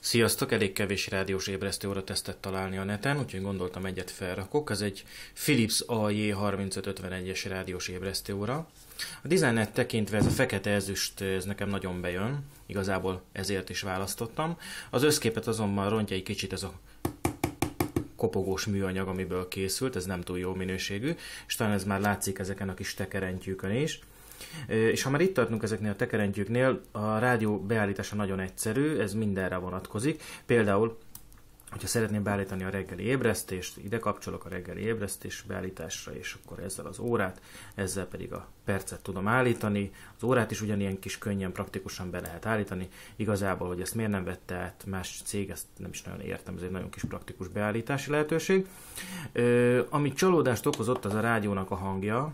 Sziasztok! Elég kevés rádiós ébresztőóra tesztet találni a neten, úgyhogy gondoltam egyet felrakok. Ez egy Philips AJ3551-es rádiós ébresztőóra. A dizájnát tekintve ez a fekete ezüst, ez nekem nagyon bejön, igazából ezért is választottam. Az összképet azonban rontja egy kicsit ez a kopogós műanyag, amiből készült, ez nem túl jó minőségű, és talán ez már látszik ezeken a kis tekerentyűkön is. És ha már itt tartunk ezeknél a tekerentyűknél, a rádió beállítása nagyon egyszerű, ez mindenre vonatkozik. Például, hogyha szeretném beállítani a reggeli ébresztést, ide kapcsolok a reggeli ébresztés beállításra, és akkor ezzel az órát, ezzel pedig a percet tudom állítani. Az órát is ugyanilyen kis könnyen, praktikusan be lehet állítani. Igazából, hogy ezt miért nem vette át más cég, ezt nem is nagyon értem, ez egy nagyon kis praktikus beállítási lehetőség. Ami csalódást okozott, az a rádiónak a hangja.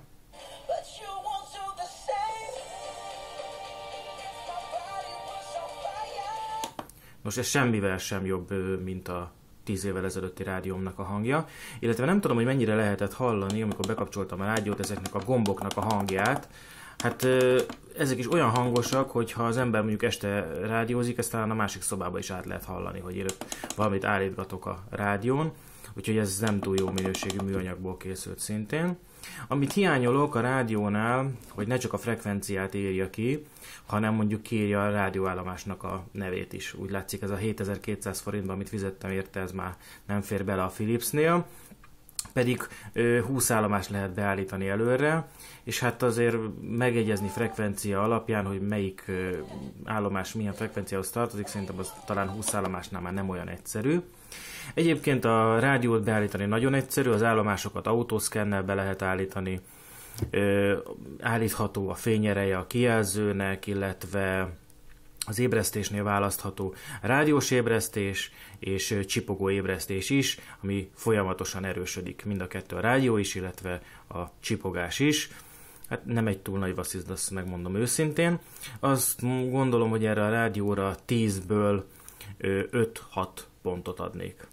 Most ez semmivel sem jobb, mint a 10 évvel ezelőtti rádiómnak a hangja, illetve nem tudom, hogy mennyire lehetett hallani, amikor bekapcsoltam a rádiót, ezeknek a gomboknak a hangját. Hát ezek is olyan hangosak, hogy ha az ember mondjuk este rádiózik, ezt talán a másik szobába is át lehet hallani, hogy én valamit állítgatok a rádión, úgyhogy ez nem túl jó minőségű műanyagból készült szintén. Amit hiányolok a rádiónál, hogy ne csak a frekvenciát írja ki, hanem mondjuk kiírja a rádióállomásnak a nevét is. Úgy látszik, ez a 7200 forintban, amit fizettem érte, ez már nem fér bele a Philipsnél. Pedig 20 állomást lehet beállítani előre, és hát azért megjegyezni frekvencia alapján, hogy melyik állomás milyen frekvenciához tartozik, szerintem az talán 20 állomásnál már nem olyan egyszerű. Egyébként a rádiót beállítani nagyon egyszerű, az állomásokat autószkennel be lehet állítani, állítható a fényereje a kijelzőnek, illetve az ébresztésnél választható rádiós ébresztés és csipogó ébresztés is, ami folyamatosan erősödik, mind a kettő, a rádió is, illetve a csipogás is. Hát nem egy túl nagy vasszizd, azt megmondom őszintén. Azt gondolom, hogy erre a rádióra 10-ből 5-6 pontot adnék.